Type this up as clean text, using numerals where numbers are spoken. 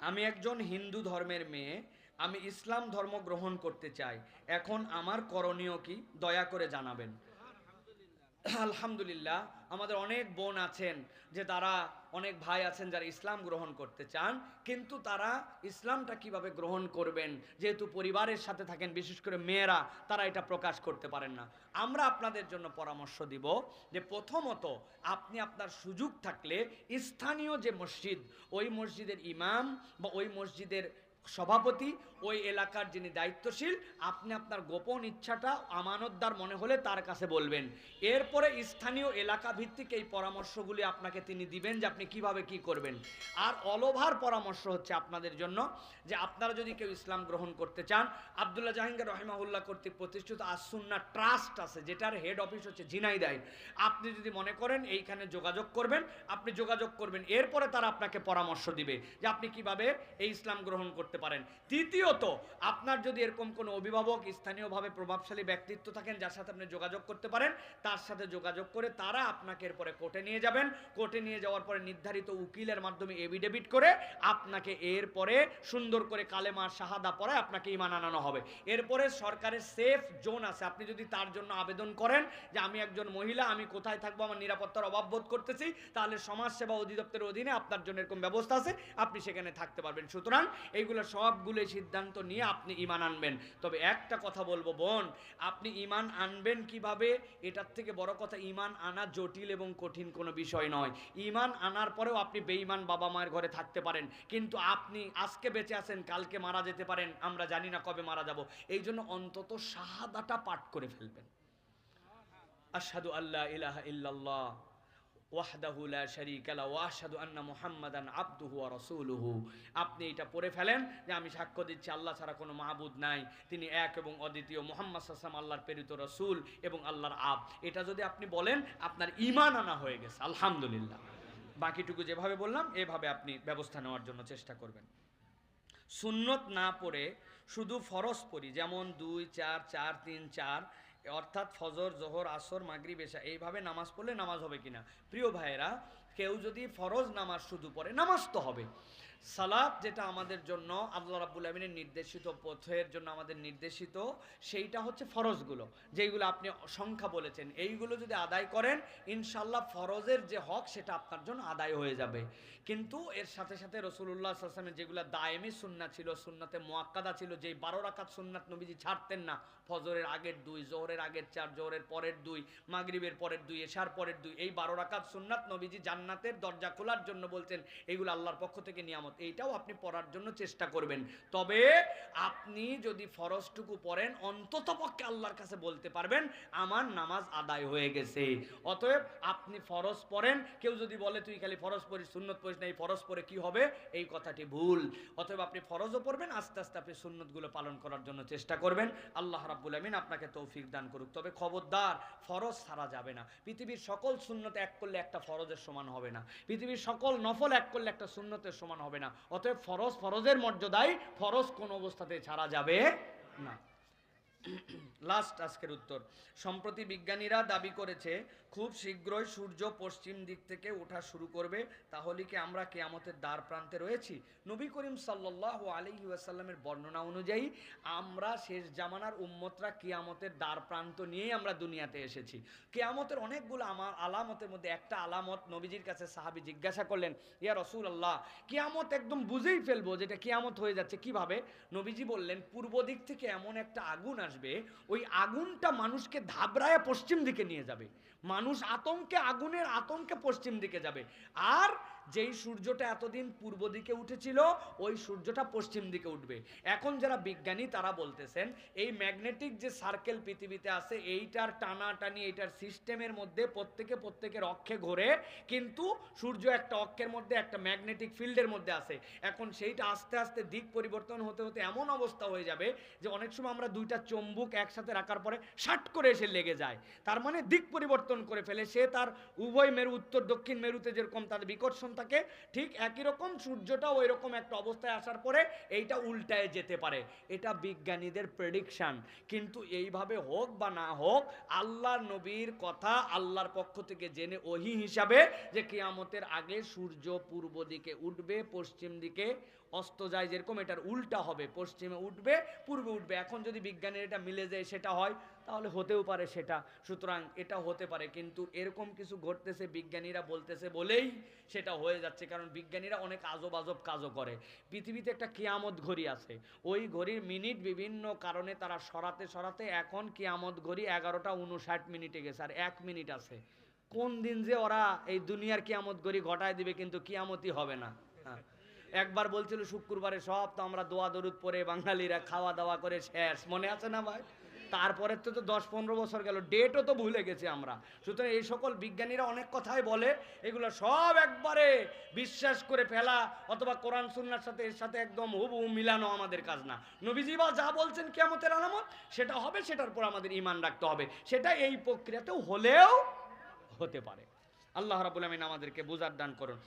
আমি একজন হিন্দু ধর্মের মেয়ে, আমি ইসলাম ধর্ম গ্রহণ করতে চাই, এখন আমার করণীয় কি দয়া করে জানাবেন। আলহামদুলিল্লাহ, আমাদের অনেক বোন আছেন যে তারা, অনেক ভাই আছেন যারা ইসলাম গ্রহণ করতে চান, কিন্তু তারা ইসলামটা কিভাবে গ্রহণ করবেন, যেহেতু পরিবারের সাথে থাকেন, বিশেষ করে মেয়েরা, তারা এটা প্রকাশ করতে পারেন না। আমরা আপনাদের জন্য পরামর্শ দিব যে প্রথমত আপনি আপনার সুযোগ থাকলে স্থানীয় যে মসজিদ, ওই মসজিদের ইমাম বা ওই মসজিদের সভাপতি, ওই এলাকার যিনি দায়িত্বশীল, আপনি আপনার গোপন ইচ্ছাটা আমানতদার মনে হলে তার কাছে বলবেন। এরপরে স্থানীয় এলাকা ভিত্তিক এই পরামর্শগুলি আপনাকে তিনি দিবেন যে আপনি কিভাবে কি করবেন। আর অলওভার পরামর্শ হচ্ছে আপনাদের জন্য যে আপনারা যদি কেউ ইসলাম গ্রহণ করতে চান, আব্দুল্লাহ জাহাঙ্গীর রহিমাহুল্লাহ কর্তৃক প্রতিষ্ঠিত আস-সুন্নাহ ট্রাস্ট আছে, যেটার হেড অফিস হচ্ছে ঝিনাইদহে। আপনি যদি মনে করেন এইখানে যোগাযোগ করবেন, আপনি যোগাযোগ করবেন। এরপরে তারা আপনাকে পরামর্শ দিবে যে আপনি কিভাবে এই ইসলাম গ্রহণ করতে পারেন। তৃতীয়ত, আপনার যদি এরকম কোনো অভিভাবক, স্থানীয়ভাবে প্রভাবশালী ব্যক্তিত্ব থাকেন যার সাথে আপনি যোগাযোগ করতে পারেন, তার সাথে যোগাযোগ করে তারা আপনাকে এরপরে কোর্টে নিয়ে যাবেন। কোর্টে নিয়ে যাওয়ার পরে নির্ধারিত উকিলের মাধ্যমে এফিডেভিট করে আপনাকে এরপরে সুন্দর করে কালেমা শাহাদা পড়ায় আপনাকে ঈমান আনানো হবে। এরপরে সরকারের সেফ জোন আছে, আপনি যদি তার জন্য আবেদন করেন যে আমি একজন মহিলা, আমি কোথায় থাকবো, আমার নিরাপত্তার অভাব বোধ করতেছি, তাহলে সমাজসেবা অধিদপ্তরের অধীনে আপনার জন্য এরকম ব্যবস্থা আছে, আপনি সেখানে থাকতে পারবেন। সুতরাং এইগুলো সবগুলো সিদ্ধান্ত নিয়ে আপনি ঈমান আনবেন। তবে একটা কথা বলবো বোন, আপনি ঈমান আনবেন কিভাবে, এটার থেকে বড় কথা ঈমান আনা জটিল এবং কঠিন কোনো বিষয় নয়। ঈমান আনার পরেও আপনি বেঈমান বাবা মায়ের ঘরে থাকতে পারেন, কিন্তু আপনি আজকে বেঁচে আছেন, কালকে মারা যেতে পারেন, আমরা জানি না কবে মারা যাব। এই জন্য অন্তত শাহাদাটা পাঠ করে ফেলবেন। আশহাদু আল্লা ইলাহা ইল্লাল্লাহ ওয়াহদাহু লা শারীকা লাহু ওয়া আশহাদু আন্না মুহাম্মাদান আবদুহু ওয়া রাসূলুহু। আপনি এটা পড়ে ফেলেন যে আমি সাক্ষ্য দিচ্ছি আল্লাহ ছাড়া কোনো মাবুদ নাই, তিনি এক এবং অদ্বিতীয়, মুহাম্মদ সাল্লাল্লাহু আলাইহি ওয়াসাল্লাম আল্লাহর প্রেরিত রাসূল এবং আল্লাহর আব। এটা যদি আপনি বলেন, আপনার ঈমান আনা হয়ে গেছে, আলহামদুলিল্লাহ। বাকিটুকু যেভাবে বললাম এভাবে আপনি ব্যবস্থা নেওয়ার জন্য চেষ্টা করবেন। সুন্নত না পড়ে শুধু ফরজ পড়ি, যেমন 2 4 4 3 4, অর্থাৎ ফজর, জোহর, আসর, মাগরিব, এশা, এইভাবে নামাজ পড়লে নামাজ হবে কিনা? প্রিয় ভাইয়েরা, কেউ যদি ফরজ নামাজ শুধু পড়ে, নামাজ তো হবে। সালাত যেটা আমাদের জন্য আল্লাহ রাব্বুল আমিনের নির্দেশিত পথের জন্য আমাদের নির্দেশিত, সেইটা হচ্ছে ফরজগুলো, যেইগুলো আপনি সংখ্যা বলেছেন, এইগুলো যদি আদায় করেন ইনশাল্লাহ ফরজের যে হক সেটা আপনার জন্য আদায় হয়ে যাবে। কিন্তু এর সাথে সাথে রাসূলুল্লাহ সাল্লাল্লাহু আলাইহি ওয়াসাল্লামের যেগুলো দায়েমি সুন্নাত ছিল, সুন্নাতে মুআক্কাদা ছিল, যেই 12 রাকাত সুন্নাত নবীজি ছাড়তেন না, ফজরের আগের 2, জোহরের আগের 4, জোহরের পরের 2, মাগরিবের পরের 2, এশার পরের 2, এই 12 রাকাত সুন্নাত নবীজি জান্নাতের দরজা খোলার জন্য বলছেন, এইগুলো আল্লাহর পক্ষ থেকে নিয়ামত, এইটাও আপনি পড়ার জন্য চেষ্টা করবেন। তবে আপনি যদি ফরজটুকু পড়েন, অন্ততপক্ষে আল্লাহর কাছে বলতে পারবেন আমার নামাজ আদায় হয়ে গেছে। অতএব আপনি ফরজ পড়েন। কেউ যদি বলে তুই খালি ফরজ পড়িস, সুন্নত পড়িস না, এই ফরজ পড়ে কি হবে, এই কথাটি ভুল। অতএব আপনি ফরজও পড়বেন, আস্তে আস্তে আপনি সুন্নতগুলো পালন করার জন্য চেষ্টা করবেন। আল্লাহ রাব্বুল আমিন আপনাকে তৌফিক দান করুক। তবে খবরদার, ফরজ ছাড়া যাবে না। পৃথিবীর সকল সুন্নত এক করলে একটা ফরজের সমান হবে না, পৃথিবীর সকল নফল এক করলে একটা সুন্নতের সমান হবে না। অতএব ফরজ ফরজের মর্যাদায়, ফরজ কোন অবস্থাতে ছাড়া যাবে না। লাস্ট আজকের উত্তর, সম্প্রতি বিজ্ঞানীরা দাবি করেছে খুব শীঘ্রই সূর্য পশ্চিম দিক থেকে ওঠা শুরু করবে, তাহলে কি আমরা কিয়ামতের দ্বার প্রান্তে রয়েছি? নবী করিম সাল্লাল্লাহু আলাইহি ওয়াসাল্লামের বর্ণনা অনুযায়ী আমরা শেষ জামানার উম্মতরা কিয়ামতের দ্বার প্রান্ত নিয়েই আমরা দুনিয়াতে এসেছি। কিয়ামতের অনেকগুলো আলামতের মধ্যে একটা আলামত, নবীজির কাছে সাহাবী জিজ্ঞাসা করলেন, ইয়া রাসূলুল্লাহ, কিয়ামত একদম বুঝেই ফেলবো যেটা কিয়ামত হয়ে যাচ্ছে, কিভাবে? নবীজি বললেন, পূর্ব দিক থেকে এমন একটা আগুন আসবে, ওই আগুনটা মানুষকে ধাবড়ায় পশ্চিম দিকে নিয়ে যাবে, মানুষ আতঙ্কে, আগুনের আতঙ্কে পশ্চিম দিকে যাবে। আর যেই সূর্যটা এতদিন পূর্ব দিকে উঠেছিল, ওই সূর্যটা পশ্চিম দিকে উঠবে। এখন যারা বিজ্ঞানী তারা বলতেছেন এই ম্যাগনেটিক যে সার্কেল পৃথিবীতে আছে, এইটার টানাটানি, এইটার সিস্টেমের মধ্যে প্রত্যেকের অক্ষে ঘোরে, কিন্তু সূর্য একটা অক্ষের মধ্যে, একটা ম্যাগনেটিক ফিল্ডের মধ্যে আছে। এখন সেইটা আস্তে আস্তে দিক পরিবর্তন হতে হতে এমন অবস্থা হয়ে যাবে যে অনেক সময় আমরা দুইটা চুম্বক একসাথে রাখার পরে শাট করে এসে লেগে যায়, তার মানে দিক পরিবর্তন করে ফেলে সে। তার উভয় মেরু, উত্তর দক্ষিণ মেরুতে যেরকম তাদের বিকর্ষণ থাকে, ঠিক একই রকম সূর্যটাও ওই রকম একটা অবস্থায় আসার পরে এইটা উল্টায় যেতে পারে। এটা বিজ্ঞানীদের প্রেডিকশন। কিন্তু এইভাবে হোক বা না হোক, আল্লাহর নবীর কথা আল্লাহর পক্ষ থেকে জেনে ওহী হিসাবে যে কিয়ামতের আগে সূর্য পূর্ব দিকে উঠবে, পশ্চিম দিকে অস্ত যায় যেরকম এটার উল্টা হবে, পশ্চিমে উঠবে পূর্বে উঠবে। এখন যদি বিজ্ঞানীর এটা মিলে যায় সেটা হয়, তাহলে হতেও পারে সেটা। সুতরাং এটা হতে পারে, কিন্তু এরকম কিছু ঘটতেছে বিজ্ঞানীরা বলতেছে বলেই সেটা হয়ে যাচ্ছে। কারণ বিজ্ঞানীরা অনেক আজব আজব কাজও করে। পৃথিবীতে একটা কিয়ামত ঘড়ি আছে, ওই ঘড়ির মিনিট বিভিন্ন কারণে তারা সরাতে সরাতে এখন কিয়ামত ঘড়ি 11টা 59 গেছে, আর 1 মিনিট আছে। কোন দিন যে ওরা এই দুনিয়ার কিয়ামত ঘড়ি ঘটায় দিবে, কিন্তু কিয়ামতই হবে না। হ্যাঁ, একবার বলছিল শুক্রবারে সব তো আমরা দোয়া দরুদ পরে বাঙালিরা খাওয়া দাওয়া করে শেষ, মনে আছে না ভাই? তারপরে তো 10-15 বছর গেল, ডেটও তো ভুলে গেছি আমরা। সুতরাং এই সকল বিজ্ঞানীরা অনেক কথাই বলে, এগুলো সব একবারে বিশ্বাস করে ফেলা অথবা কোরআন সুন্নাহর সাথে এর সাথে একদম হুবহু মিলানো আমাদের কাজ না। নবীজি বা যা বলছেন কিয়ামতের আলামত সেটা হবে, সেটার পর আমাদের ঈমান রাখতে হবে। সেটা এই প্রক্রিয়াতেও হলেও হতে পারে। আল্লাহ রাব্বুল আমিন আমাদেরকে বুঝার দান করুন।